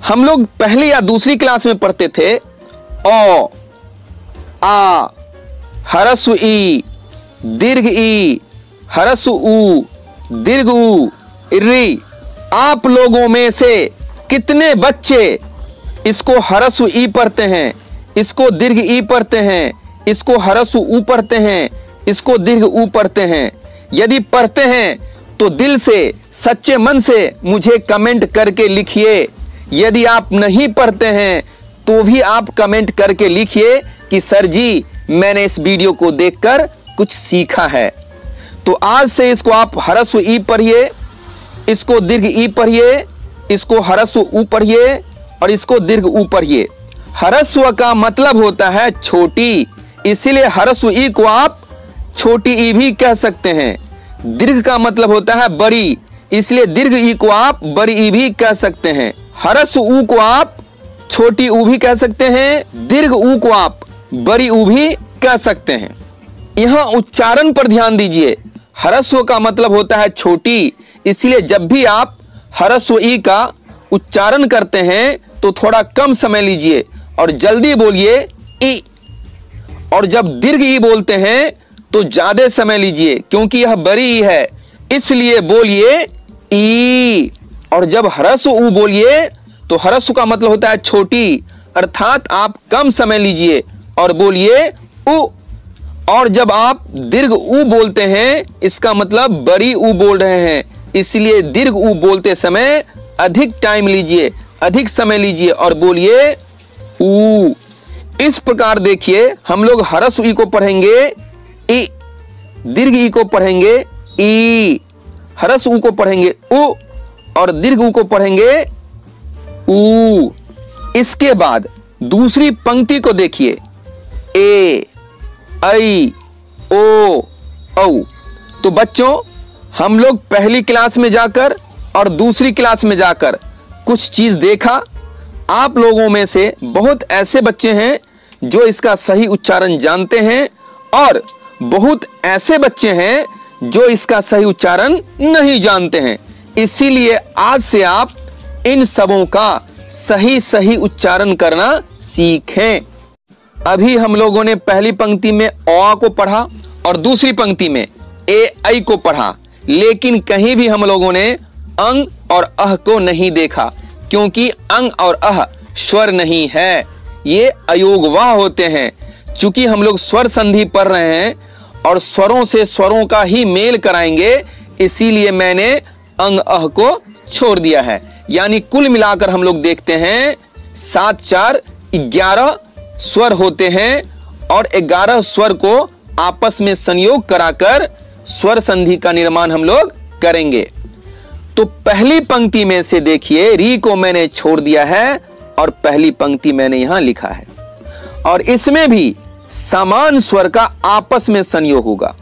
हम लोग पहली या दूसरी क्लास में पढ़ते थे ओ, आ, हरस्व ई, दीर्घ ई, हरस्व ऊ, दीर्घ ऊ, री। आप लोगों में से कितने बच्चे इसको हरस्व ई पढ़ते हैं, इसको दीर्घ ई पढ़ते हैं, इसको हरस्व ऊ पढ़ते हैं, इसको दीर्घ ऊ पढ़ते हैं? यदि पढ़ते हैं तो दिल से, सच्चे मन से मुझे कमेंट करके लिखिए। यदि आप नहीं पढ़ते हैं तो भी आप कमेंट करके लिखिए कि सर जी मैंने इस वीडियो को देखकर कुछ सीखा है। तो आज से इसको आप हरस्व ई पढ़िए, इसको दीर्घ ई पढ़िए, इसको हरस्व ऊ पढ़िए और इसको दीर्घ ऊ पढ़िए। हरस्व का मतलब होता है छोटी, इसीलिए हरस्व ई को आप छोटी ई भी कह सकते हैं। दीर्घ का मतलब होता है बड़ी, इसलिए दीर्घ ई को आप बड़ी ई भी कह सकते हैं। हरस्व ऊ को आप छोटी ऊ भी कह सकते हैं, दीर्घ ऊ को आप बड़ी ऊ भी कह सकते हैं। यहां उच्चारण पर ध्यान दीजिए। हरस्व का मतलब होता है छोटी, इसलिए जब भी आप हरस्व ई का उच्चारण करते हैं तो थोड़ा कम समय लीजिए और जल्दी बोलिए ई। और जब दीर्घ ई बोलते हैं तो ज्यादा समय लीजिए क्योंकि यह बड़ी ई है, इसलिए बोलिए ई। और जब हरस्व ऊ बोलिए तो हरस्व का मतलब होता है छोटी, अर्थात आप कम समय लीजिए और बोलिए ऊ। और जब आप दीर्घ ऊ बोलते हैं इसका मतलब बड़ी ऊ बोल रहे हैं, इसलिए दीर्घ ऊ बोलते समय अधिक टाइम लीजिए, अधिक समय लीजिए और बोलिए ऊ। इस प्रकार देखिए हम लोग हरस्व ई को पढ़ेंगे ई, दीर्घ ई को पढ़ेंगे ई, हरस्व ऊ को पढ़ेंगे ऊ और दीर्घ ऊ को पढ़ेंगे ऊ। इसके बाद दूसरी पंक्ति को देखिए ए, ऐ, ओ, औ। तो बच्चों हम लोग पहली क्लास में जाकर और दूसरी क्लास में जाकर कुछ चीज देखा। आप लोगों में से बहुत ऐसे बच्चे हैं जो इसका सही उच्चारण जानते हैं और बहुत ऐसे बच्चे हैं जो इसका सही उच्चारण नहीं जानते हैं। इसीलिए आज से आप इन सबों का सही सही उच्चारण करना सीखें। अभी हम लोगों ने पहली पंक्ति में अ को पढ़ा और दूसरी पंक्ति में ए, ऐ को पढ़ा, लेकिन कहीं भी हम लोगों ने अंग और अह को नहीं देखा क्योंकि अंग और अह स्वर नहीं है, ये अयोगवाह होते हैं। चूंकि हम लोग स्वर संधि पढ़ रहे हैं और स्वरों से स्वरों का ही मेल कराएंगे, इसीलिए मैंने अंग अह को छोड़ दिया है। यानी कुल मिलाकर हम लोग देखते हैं 7 4 11 स्वर होते हैं और 11 स्वर को आपस में संयोग कराकर स्वर संधि का निर्माण हम लोग करेंगे। तो पहली पंक्ति में से देखिए री को मैंने छोड़ दिया है और पहली पंक्ति मैंने यहां लिखा है और इसमें भी समान स्वर का आपस में संयोग होगा।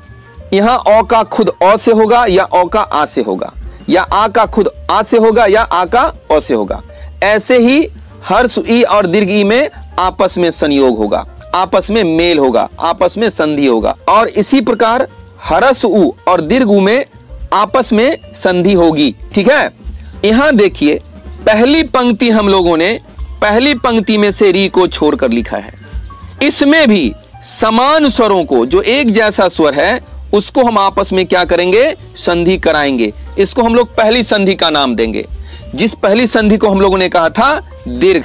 यहां औ का खुद औ से होगा या औ का आ से होगा, या आ का खुद आ से होगा या आ का औ से होगा। ऐसे ही हर्ष ई और दीर्घ ई में आपस में संयोग होगा, आपस में मेल होगा, आपस में संधि होगा। और इसी प्रकार हरस उ और दीर्घ उ में आपस में संधि होगी। ठीक है, यहां देखिए पहली पंक्ति हम लोगों ने पहली पंक्ति में से री को छोड़कर लिखा है। इसमें भी समान स्वरों को, जो एक जैसा स्वर है उसको हम आपस में क्या करेंगे, संधि कराएंगे। इसको हम लोग पहली संधि का नाम देंगे, जिस पहली संधि को हम लोगों ने कहा था दीर्घ।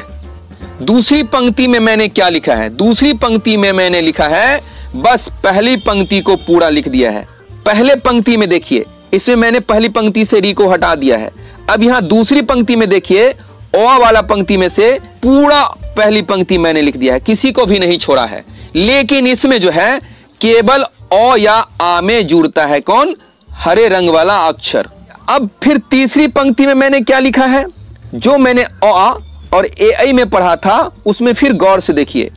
दूसरी पंक्ति में मैंने क्या लिखा है, दूसरी पंक्ति में मैंने लिखा है बस पहली पंक्ति को पूरा लिख दिया है। पहले पंक्ति में देखिए, इसमें मैंने पहली पंक्ति से री को हटा दिया है। अब यहां दूसरी पंक्ति में देखिए ओ वाला पंक्ति में से पूरा पहली पंक्ति मैंने लिख दिया है, किसी को भी नहीं छोड़ा है। लेकिन इसमें जो है केवल ओ या आ में जुड़ता है कौन, हरे रंग वाला अक्षर। अब फिर तीसरी पंक्ति में मैंने क्या लिखा है, जो मैंने ओ आ और ए आई में पढ़ा था उसमें फिर गौर से देखिए।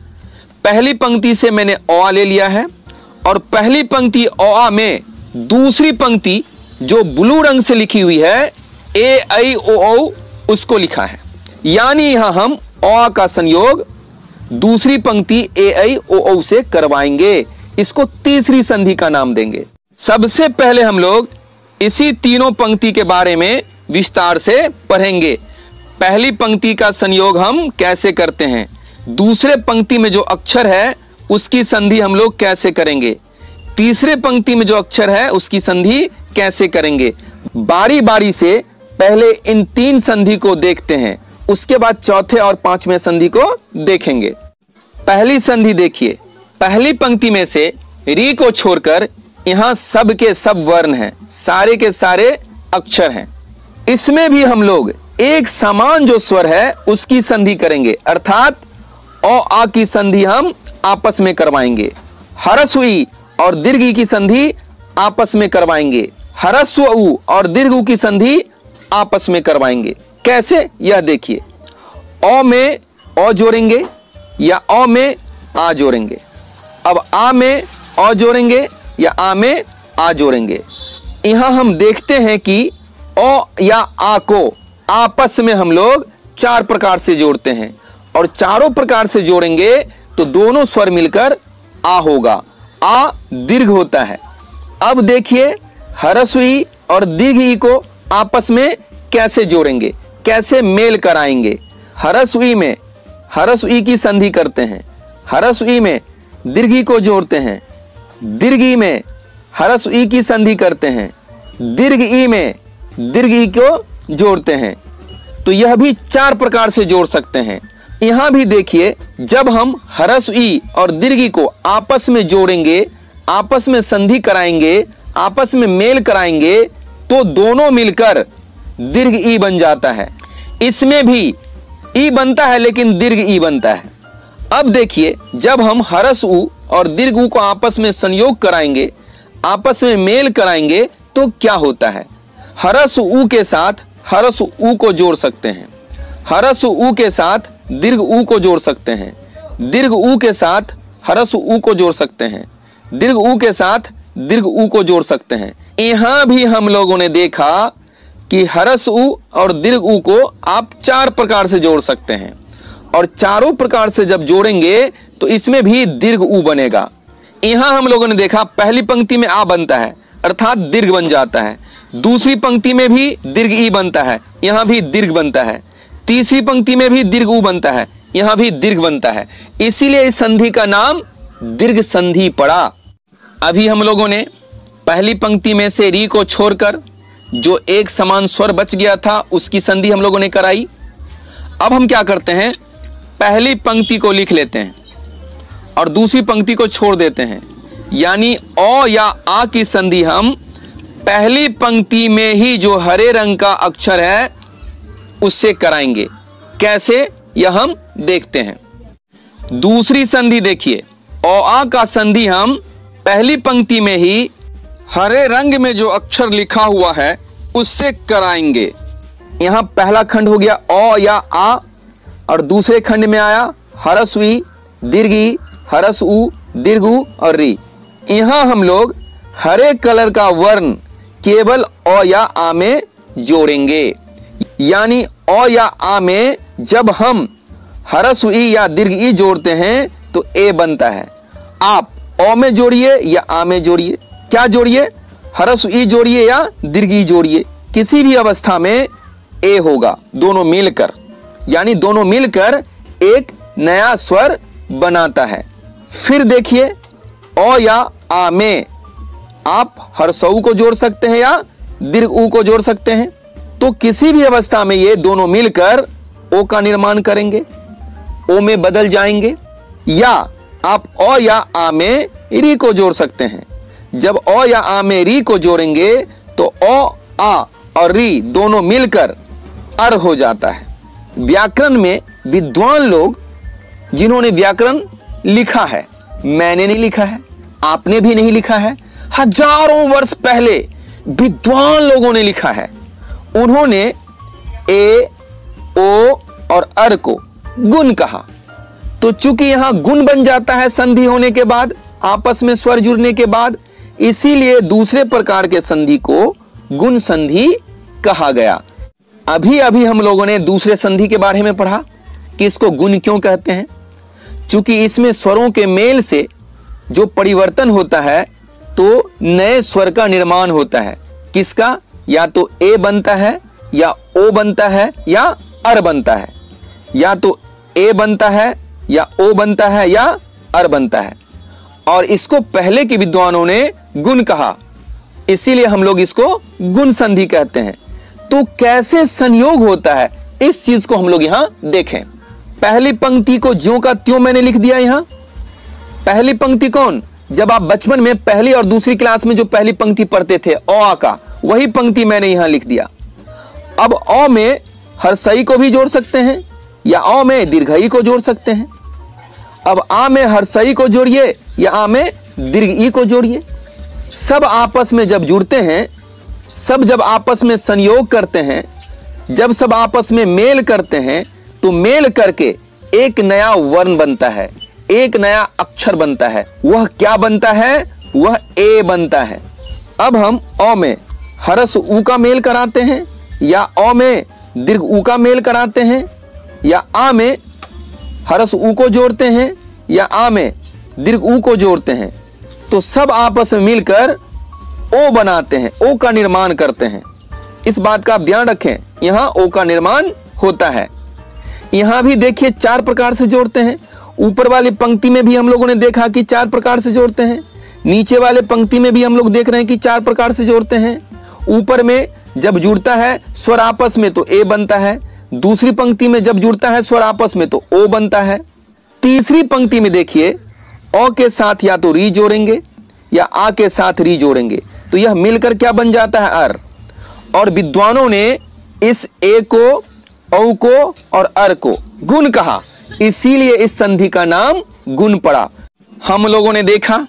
पहली पंक्ति से मैंने ओ आ ले लिया है और पहली पंक्ति ओ आ में दूसरी पंक्ति जो ब्लू रंग से लिखी हुई है ए आई ओ ओ उसको लिखा है। यानी यहां हम ओ का संयोग दूसरी पंक्ति ए आई ओ ओ से करवाएंगे। इसको तीसरी संधि का नाम देंगे। सबसे पहले हम लोग इसी तीनों पंक्ति के बारे में विस्तार से पढ़ेंगे। पहली पंक्ति का संयोग हम कैसे करते हैं, दूसरे पंक्ति में जो अक्षर है उसकी संधि हम लोग कैसे करेंगे, तीसरे पंक्ति में जो अक्षर है उसकी संधि कैसे करेंगे। बारी बारी से पहले इन 3 संधि को देखते हैं, उसके बाद चौथे और 5वें संधि को देखेंगे। पहली संधि देखिए, पहली पंक्ति में से री को छोड़कर यहां सब के सब वर्ण हैं, सारे के सारे अक्षर हैं। इसमें भी हम लोग एक समान जो स्वर है उसकी संधि करेंगे, अर्थात औ आ की संधि हम आपस में करवाएंगे। ह्रस्व ई और दीर्घ ई की संधि आपस में करवाएंगे, ह्रस्व उ और दीर्घ उ की संधि आपस में करवाएंगे। कैसे, यह देखिए। औ में औ जोड़ेंगे या औ में आ जोड़ेंगे। अब आ में औ जोड़ेंगे या आ में आ जोड़ेंगे। यहां हम देखते हैं कि औ या आ को आपस में हम लोग 4 प्रकार से जोड़ते हैं, और चारों प्रकार से जोड़ेंगे तो दोनों स्वर मिलकर आ होगा। आ दीर्घ होता है। अब देखिए ह्रस्व ई और दीर्घ ई को आपस में कैसे जोड़ेंगे, कैसे मेल कराएंगे। ह्रस्व ई में ह्रस्व ई की संधि करते हैं, ह्रस्व ई में दीर्घ ई को जोड़ते हैं, दीर्घ ई में ह्रस्व ई की संधि करते हैं, दीर्घ ई में दीर्घ ई को जोड़ते हैं। तो यह भी 4 प्रकार से जोड़ सकते हैं। यहां भी देखिए, जब हम ह्रस्व ई और दीर्घ ई को आपस में जोड़ेंगे, आपस में संधि कराएंगे, आपस में मेल कराएंगे, तो दोनों मिलकर दीर्घ ई बन जाता है। इसमें भी ई बनता है लेकिन दीर्घ ई बनता है। अब देखिए, जब हम ह्रस्व उ और दीर्घ उ को आपस में संयोग कराएंगे, आपस में मेल कराएंगे, तो क्या होता है। ह्रस्व उ के साथ ह्रस्व उ को जोड़ सकते हैं, ह्रस्व उ के साथ दीर्घ उ को जोड़ सकते हैं, दीर्घ उ के साथ ह्रस्व उ को जोड़ सकते हैं, दीर्घ उ के साथ दीर्घ उ को जोड़ सकते हैं। यहां भी हम लोगों ने देखा कि ह्रस्व उ और दीर्घ उ को आप 4 प्रकार से जोड़ सकते हैं, और चारों प्रकार से जब जोड़ेंगे तो इसमें भी दीर्घ उ बनेगा। यहां हम लोगों ने देखा पहली पंक्ति में आ बनता है, अर्थात दीर्घ बन जाता है। दूसरी पंक्ति में भी दीर्घ ई बनता है, यहां भी दीर्घ बनता है। तीसरी पंक्ति में भी दीर्घ उ बनता है, यहां भी दीर्घ बनता है। इसीलिए इस संधि का नाम दीर्घ संधि पड़ा। अभी हम लोगों ने पहली पंक्ति में से री को छोड़कर जो एक समान स्वर बच गया था उसकी संधि हम लोगों ने कराई। अब हम क्या करते हैं, पहली पंक्ति को लिख लेते हैं और दूसरी पंक्ति को छोड़ देते हैं, यानी औ या आ की संधि हम पहली पंक्ति में ही जो हरे रंग का अक्षर है उससे कराएंगे। कैसे, यह हम देखते हैं। दूसरी संधि देखिए, औ आ का संधि हम पहली पंक्ति में ही हरे रंग में जो अक्षर लिखा हुआ है उससे कराएंगे। यहां पहला खंड हो गया औ या आ, और दूसरे खंड में आया ह्रस्व ई, दीर्घ ई, ह्रस्व उ, दीर्घ उ और री। यहां हम लोग हरे कलर का वर्ण केवल औ या आ में जोड़ेंगे, यानी औ या आ में जब हम ह्रस्व ई या दीर्घ ई जोड़ते हैं तो ए बनता है। आप औ में जोड़िए या आ में जोड़िए, क्या जोड़िए, ह्रस्व ई जोड़िए या दीर्घ ई जोड़िए, किसी भी अवस्था में ए होगा, दोनों मिलकर, यानी दोनों मिलकर एक नया स्वर बनाता है। फिर देखिए, औ या आ में आप ह्रस्व उ को जोड़ सकते हैं या दीर्घ उ को जोड़ सकते हैं, तो किसी भी अवस्था में ये दोनों मिलकर ओ का निर्माण करेंगे, ओ में बदल जाएंगे। या आप औ या आ में री को जोड़ सकते हैं। जब औ या आ में री को जोड़ेंगे तो औ, आ और री दोनों मिलकर अर हो जाता है। व्याकरण में विद्वान लोग जिन्होंने व्याकरण लिखा है, मैंने नहीं लिखा है, आपने भी नहीं लिखा है, हजारों वर्ष पहले विद्वान लोगों ने लिखा है। उन्होंने ए, ओ और अर को गुण कहा। तो चूंकि यहां गुण बन जाता है संधि होने के बाद, आपस में स्वर जुड़ने के बाद, इसीलिए दूसरे प्रकार के संधि को गुण संधि कहा गया। अभी अभी हम लोगों ने दूसरे संधि के बारे में पढ़ा कि इसको गुण क्यों कहते हैं। चूंकि इसमें स्वरों के मेल से जो परिवर्तन होता है तो नए स्वर का निर्माण होता है। किसका, या तो ए बनता है या ओ बनता है या अर बनता है, या तो ए बनता है या ओ बनता है या अर बनता है। और इसको पहले के विद्वानों ने गुण कहा, इसीलिए हम लोग इसको गुण संधि कहते हैं। तो कैसे संयोग होता है इस चीज को हम लोग यहां देखें। पहली पंक्ति को ज्यों का त्यों मैंने लिख दिया। यहां पहली पंक्ति कौन, जब आप बचपन में पहली और दूसरी क्लास में जो पहली पंक्ति पढ़ते थे अ आ का, वही पंक्ति मैंने यहां लिख दिया। अब अ में हर्षई को भी जोड़ सकते हैं या अ में दीर्घई को जोड़ सकते हैं। अब आ में हर्षई को जोड़िए या आ में दीर्घ ई को जोड़िए। सब आपस में जब जुड़ते हैं, सब जब आपस में संयोग करते हैं, जब सब आपस में मेल करते हैं, तो मेल करके एक नया वर्ण बनता है, एक नया अक्षर बनता है। वह क्या बनता है, वह ए बनता है। अब हम अ में हरस ऊ का मेल कराते हैं या अ में दीर्घ ऊ का मेल कराते हैं या आ में हरस ऊ को जोड़ते हैं या आ में दीर्घ ऊ को जोड़ते हैं, तो सब आपस में मिलकर ओ बनाते हैं, ओ का निर्माण करते हैं। इस बात का आप ध्यान रखें, यहां ओ का निर्माण होता है। यहां भी देखिए 4 प्रकार से जोड़ते हैं। ऊपर वाली पंक्ति में भी हम लोगों ने देखा कि 4 प्रकार से जोड़ते हैं, नीचे वाले पंक्ति में भी हम लोग देख रहे हैं कि 4 प्रकार से जोड़ते हैं। ऊपर में जब जुड़ता है स्वर आपस में तो ए बनता है, दूसरी पंक्ति में जब जुड़ता है स्वर आपस में तो ओ बनता है। तीसरी पंक्ति में देखिए अ के साथ या तो री जोड़ेंगे या आ के साथ री जोड़ेंगे, तो यह मिलकर क्या बन जाता है, अर। और विद्वानों ने इस ए को, औ को और अर को गुण कहा, इसीलिए इस संधि का नाम गुण पड़ा। हम लोगों ने देखा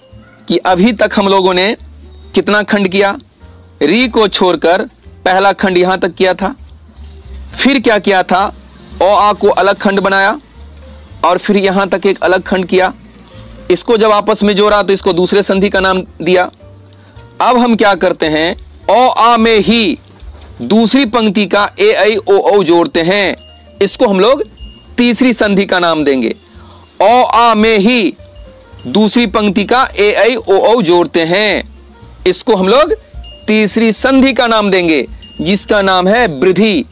कि अभी तक हम लोगों ने कितना खंड किया, री को छोड़कर पहला खंड यहां तक किया था। फिर क्या किया था, ओ आ को अलग खंड बनाया और फिर यहां तक एक अलग खंड किया। इसको जब आपस में जोड़ा तो इसको दूसरे संधि का नाम दिया। अब हम क्या करते हैं, ओ आ में ही दूसरी पंक्ति का ए आई ओ औ जोड़ते हैं, इसको हम लोग तीसरी संधि का नाम देंगे। ओ आ में ही दूसरी पंक्ति का ए आई ओ औ जोड़ते हैं, इसको हम लोग तीसरी संधि का नाम देंगे, जिसका नाम है वृद्धि।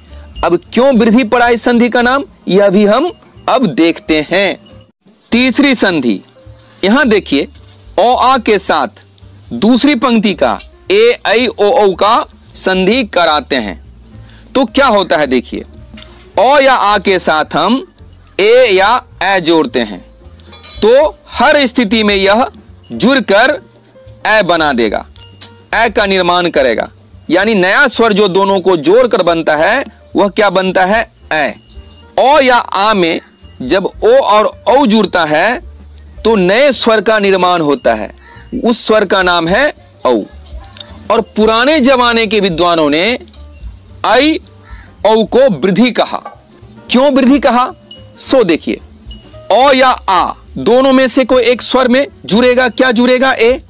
अब क्यों वृद्धि पड़ा इस संधि का नाम, यह भी हम अब देखते हैं। तीसरी संधि, यहां देखिए ओ आ के साथ दूसरी पंक्ति का ए आई ओ औ का संधि कराते हैं, तो क्या होता है देखिए, ओ या आ के साथ हम ए या ए जोड़ते हैं, तो हर स्थिति में यह जुड़कर ए बना देगा, ए का निर्माण करेगा। यानी नया स्वर जो दोनों को जोड़कर बनता है वह क्या बनता है, ए। ओ या आ में जब ओ और औ जुड़ता है तो नए स्वर का निर्माण होता है, उस स्वर का नाम है औ। और पुराने जमाने के विद्वानों ने आई औ को वृद्धि कहा। क्यों वृद्धि कहा, सो देखिए, ओ या आ दोनों में से कोई एक स्वर में जुड़ेगा, क्या जुड़ेगा, ए।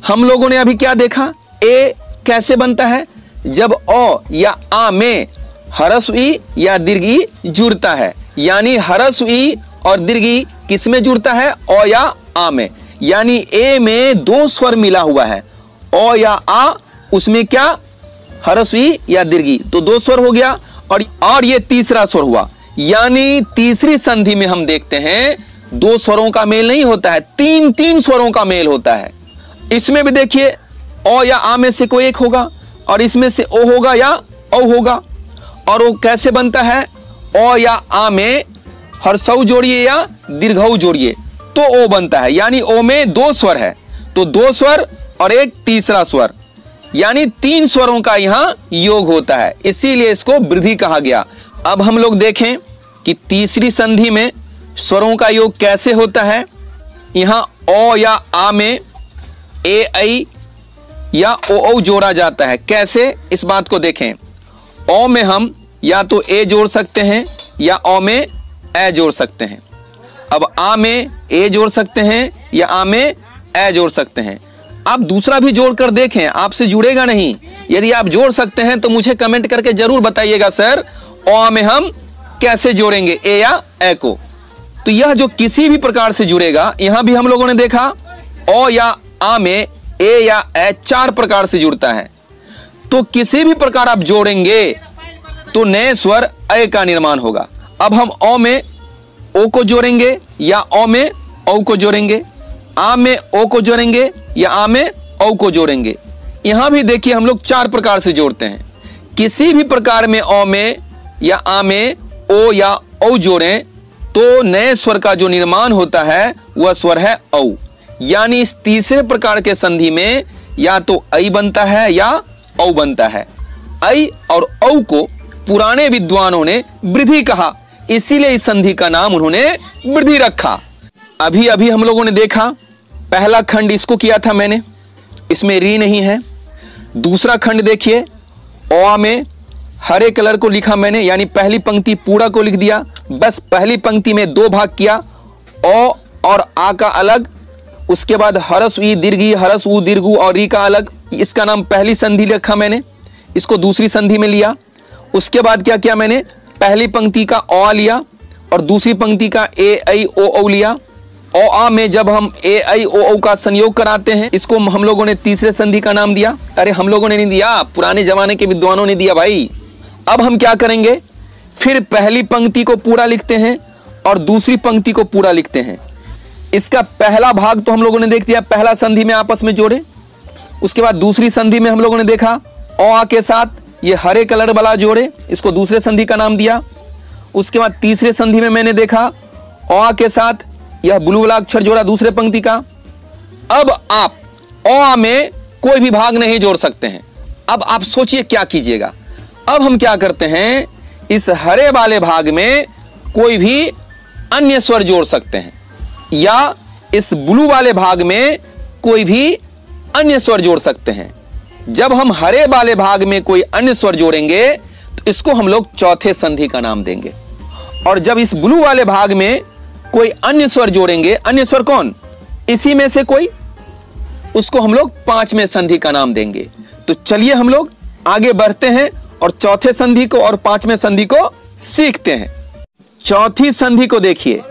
हम लोगों ने अभी क्या देखा, ए कैसे बनता है, जब ओ या आ में हरस्व ई या दीर्घ ई जुड़ता है। यानी हरस्व ई और दीर्घ ई किस में जुड़ता है, ओ या आ में। यानी ए में 2 स्वर मिला हुआ है, ओ या आ, उसमें क्या, हरस्व ई या दीर्घ ई, तो 2 स्वर हो गया। और ये तीसरा स्वर हुआ। यानी तीसरी संधि में हम देखते हैं 2 स्वरों का मेल नहीं होता है, 3 स्वरों का मेल होता है। इसमें भी देखिए ओ या आ में से कोई एक होगा और इसमें से ओ होगा या औ होगा। और वो कैसे बनता है, ओ या आ में हर्षऊ जोड़िए या दीर्घऊ जोड़िए तो ओ बनता है। यानी ओ में 2 स्वर है, तो 2 स्वर और एक तीसरा स्वर, यानी 3 स्वरों का यहां योग होता है, इसीलिए इसको वृद्धि कहा गया। अब हम लोग देखें कि तीसरी संधि में स्वरों का योग कैसे होता है। यहां ओ या आ में ए आई या ओ औ जोड़ा जाता है, कैसे, इस बात को देखें। ओ में हम या तो ए जोड़ सकते हैं या ओ में ए जोड़ सकते हैं। अब आ में ए जोड़ सकते हैं या आ में ए जोड़ सकते हैं। आप दूसरा भी जोड़कर देखें, आपसे जुड़ेगा नहीं। यदि आप जोड़ सकते हैं तो मुझे कमेंट करके जरूर बताइएगा, सर ओ में हम कैसे जोड़ेंगे ए या ए को। तो यह जो किसी भी प्रकार से जुड़ेगा, यहां भी हम लोगों ने देखा ओ या आ में ए या ए 4 प्रकार से जुड़ता है। तो किसी भी प्रकार आप जोड़ेंगे तो नए स्वर अ का निर्माण होगा। अब हम औ में ओ को जोड़ेंगे या औ में औ को जोड़ेंगे, आ में ओ को जोड़ेंगे या आ में औ को जोड़ेंगे। यहां भी देखिए हम लोग 4 प्रकार से जोड़ते हैं। किसी भी प्रकार में औ में या आ में ओ या औ जोड़ें तो नए स्वर का जो निर्माण होता है वह स्वर है औ। यानी इस तीसरे प्रकार के संधि में या तो ऐ बनता है या औ बनता है। ऐ और औ को पुराने विद्वानों ने वृद्धि कहा, इसीलिए इस संधि का नाम उन्होंने वृद्धि रखा। अभी अभी हम लोगों ने देखा पहला खंड इसको किया था मैंने, इसमें री नहीं है। दूसरा खंड देखिए, औ में हरे कलर को लिखा मैंने, यानी पहली पंक्ति पूरा को लिख दिया। बस पहली पंक्ति में 2 भाग किया, औ और आ का अलग, उसके बाद हरस ई दीर्घी, हरस ऊ दीर्घू और री का अलग। इसका नाम पहली संधि रखा मैंने, इसको दूसरी संधि में लिया। उसके बाद क्या किया मैंने, पहली पंक्ति का औ लिया और दूसरी पंक्ति का ए ऐ ओ औ लिया। औ आ में जब हम ए ऐ ओ औ का संयोग कराते हैं, इसको हम लोगों ने तीसरे संधि का नाम दिया। अरे हम लोगों ने नहीं दिया, पुराने जमाने के विद्वानों ने दिया भाई। अब हम क्या करेंगे, फिर पहली पंक्ति को पूरा लिखते हैं और दूसरी पंक्ति को पूरा लिखते हैं। इसका पहला भाग तो हम लोगों ने देख दिया, पहला संधि में आपस में जोड़े। उसके बाद दूसरी संधि में हम लोगों ने देखा औ आ के साथ ये हरे कलर वाला जोड़े, इसको दूसरे संधि का नाम दिया। उसके बाद तीसरे संधि में मैंने देखा औ आ के साथ यह ब्लू वाला अक्षर जोड़ा दूसरे पंक्ति का। अब आप औ आ में कोई भी भाग नहीं जोड़ सकते हैं। अब आप सोचिए क्या कीजिएगा। अब हम क्या करते हैं, इस हरे वाले भाग में कोई भी अन्य स्वर जोड़ सकते हैं या इस ब्लू वाले भाग में कोई भी अन्य स्वर जोड़ सकते हैं। जब हम हरे वाले भाग में कोई अन्य स्वर जोड़ेंगे तो इसको हम लोग चौथे संधि का नाम देंगे, और जब इस ब्लू वाले भाग में कोई अन्य स्वर जोड़ेंगे, अन्य स्वर कौन, इसी में से कोई, उसको हम लोग 5वें संधि का नाम देंगे। तो चलिए हम लोग आगे बढ़ते हैं और चौथे संधि को और 5वें संधि को सीखते हैं। चौथी संधि को देखिए,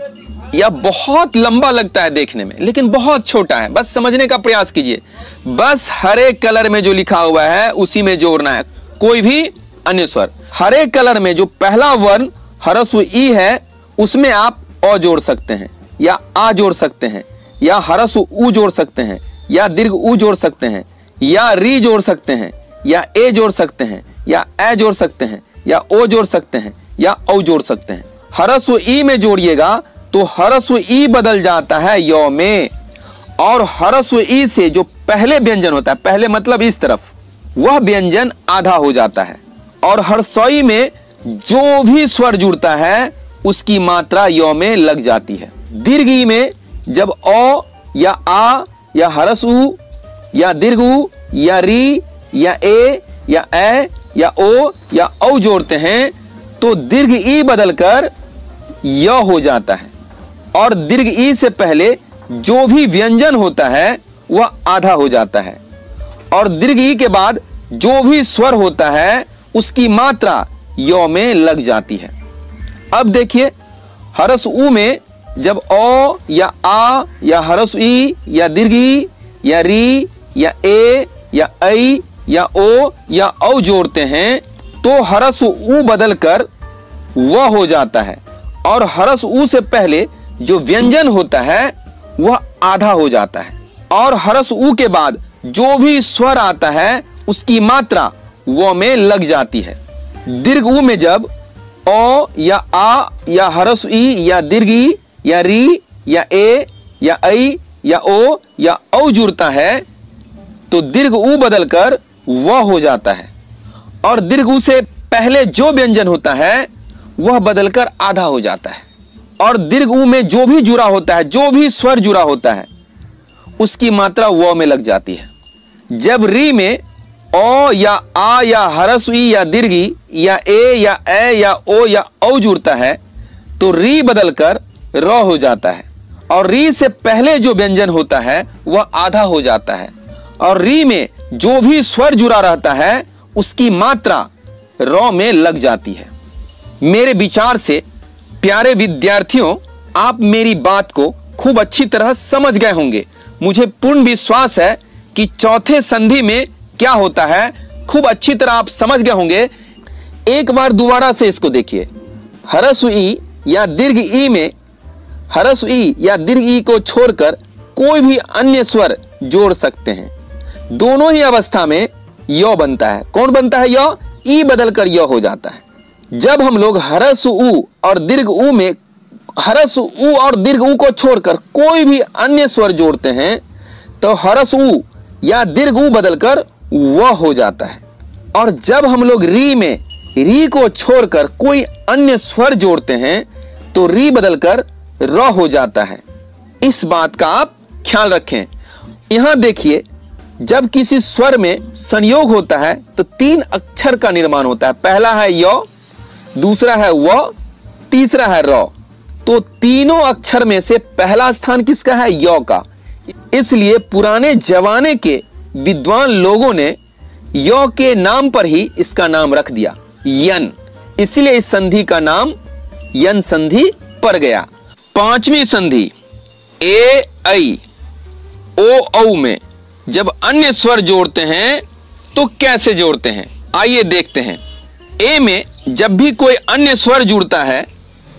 यह बहुत लंबा लगता है देखने में, लेकिन बहुत छोटा है। बस समझने का प्रयास कीजिए। बस हरे कलर में जो लिखा हुआ है उसी में जोड़ना है, कोई भी अन्य स्वर। हरे कलर में जो पहला वर्ण हरस्व ई है उसमें आप औ जोड़ सकते हैं या आ जोड़ सकते हैं या हरस्व ऊ जोड़ सकते हैं या दीर्घ ऊ जोड़ सकते हैं या री जोड़ सकते हैं या ए जोड़ सकते हैं या ए जोड़ सकते हैं या ओ जोड़ सकते हैं या औ जोड़ सकते हैं। हरस्व ई में जोड़िएगा तो हरस्व ई बदल जाता है यौ में, और हरस्व ई से जो पहले व्यंजन होता है, पहले मतलब इस तरफ, वह व्यंजन आधा हो जाता है। और हर्षई में जो भी स्वर जुड़ता है उसकी मात्रा यौ में लग जाती है। दीर्घ ई में जब औ या आ या हरस ऊ या दीर्घ ऊ या री या ए या ए या ओ या औ जोड़ते हैं तो दीर्घ ई बदलकर य हो जाता है, और दीर्घ ई से पहले जो भी व्यंजन होता है वह आधा हो जाता है, और दीर्घ ई के बाद जो भी स्वर होता है उसकी मात्रा य में लग जाती है। अब देखिए, हरस ऊ में जब ओ या आ या हरस ई या दीर्घ ई या री या ए या ऐ या ओ या औ जोड़ते हैं तो हरस ऊ बदलकर वह हो जाता है, और हरस ऊ से पहले जो व्यंजन होता है वह आधा हो जाता है, और हरस ऊ के बाद जो भी स्वर आता है उसकी मात्रा वह में लग जाती है। दीर्घ ऊ में जब ओ या आ या हरस ई या दीर्घ ई या री या ए या ऐ या ओ या औ जुड़ता है तो दीर्घ ऊ बदलकर वह हो जाता है, और दीर्घ ऊ से पहले जो व्यंजन होता है वह बदलकर आधा हो जाता है, और दीर्घ ऊ में जो भी जुड़ा होता है, जो भी स्वर जुड़ा होता है उसकी मात्रा व में लग जाती है। जब री में ओ या आ या हरस ई या दीर्घ ई या ए या या ओ या औ जुड़ता है तो री बदलकर र हो जाता है, और री से पहले जो व्यंजन होता है वह आधा हो जाता है, और री में जो भी स्वर जुड़ा रहता है उसकी मात्रा र में लग जाती है। मेरे विचार से प्यारे विद्यार्थियों, आप मेरी बात को खूब अच्छी तरह समझ गए होंगे। मुझे पूर्ण विश्वास है कि चौथे संधि में क्या होता है खूब अच्छी तरह आप समझ गए होंगे। एक बार दोबारा से इसको देखिए। ह्रस्व ई या दीर्घ ई में ह्रस्व ई या दीर्घ ई को छोड़कर कोई भी अन्य स्वर जोड़ सकते हैं। दोनों ही अवस्था में य बनता है। कौन बनता है? य। ई बदलकर य हो जाता है। जब हम लोग ह्रस्व उ और दीर्घ उ में ह्रस्व उ और दीर्घ उ को छोड़कर कोई भी अन्य स्वर जोड़ते हैं तो ह्रस्व उ या दीर्घ उ बदलकर व हो जाता है। और जब हम लोग री में री को छोड़कर कोई अन्य स्वर जोड़ते हैं तो री बदलकर र हो जाता है। इस बात का आप ख्याल रखें। यहां देखिए, जब किसी स्वर में संयोग होता है तो 3 अक्षर का निर्माण होता है। पहला है य, दूसरा है व, तीसरा है र। तो तीनों अक्षर में से पहला स्थान किसका है? य का। इसलिए पुराने जमाने के विद्वान लोगों ने य के नाम पर ही इसका नाम रख दिया, यन। इसलिए इस संधि का नाम यन संधि पड़ गया। 5वीं संधि ए ऐ ओ औ में जब अन्य स्वर जोड़ते हैं तो कैसे जोड़ते हैं, आइए देखते हैं। ए में जब भी कोई अन्य स्वर जुड़ता है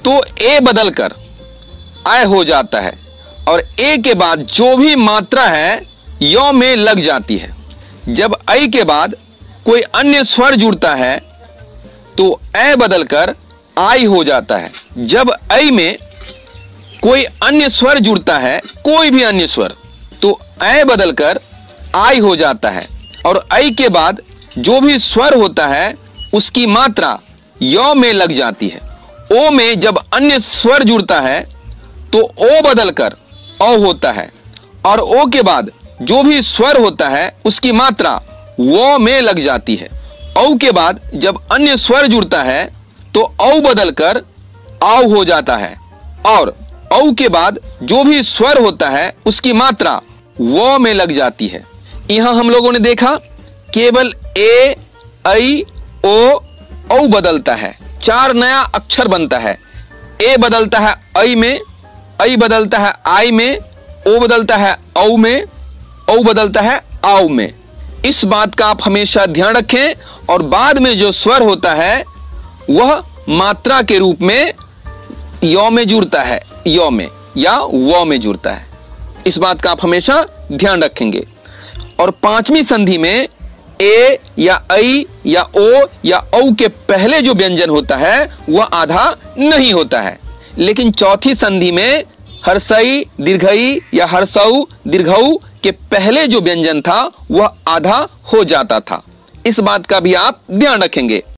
तो ए बदलकर ऐ हो जाता है और ए के बाद जो भी मात्रा है य में लग जाती है। जब ऐ के बाद कोई अन्य स्वर जुड़ता है तो ऐ बदलकर आई हो जाता है। जब ऐ में कोई अन्य स्वर जुड़ता है, कोई भी अन्य स्वर, तो ऐ बदलकर आई हो जाता है। और ऐ के बाद जो भी स्वर होता है उसकी मात्रा य में लग जाती है। ओ में जब अन्य स्वर जुड़ता है तो ओ बदलकर औ होता है और ओ के बाद जो भी स्वर होता है उसकी मात्रा वो में लग जाती है। औ के बाद जब अन्य स्वर जुड़ता है तो औ बदलकर आव हो जाता है और औ के बाद जो भी स्वर होता है उसकी मात्रा वो में लग जाती है। यहां हम लोगों ने देखा केवल ए ऐ ओ औ बदलता है, 4 नया अक्षर बनता है। ए बदलता है ऐ में, ऐ बदलता है आई में, ओ बदलता है औ में, औ बदलता है आव में। इस बात का आप हमेशा ध्यान रखें और बाद में जो स्वर होता है वह मात्रा के रूप में य में जुड़ता है, य में या व में जुड़ता है। इस बात का आप हमेशा ध्यान रखेंगे। और 5वीं संधि में ए या ऐ या ओ या औ के पहले जो व्यंजन होता है वह आधा नहीं होता है, लेकिन चौथी संधि में हर्षई दीर्घई या हर्षऊ दीर्घऊ के पहले जो व्यंजन था वह आधा हो जाता था। इस बात का भी आप ध्यान रखेंगे।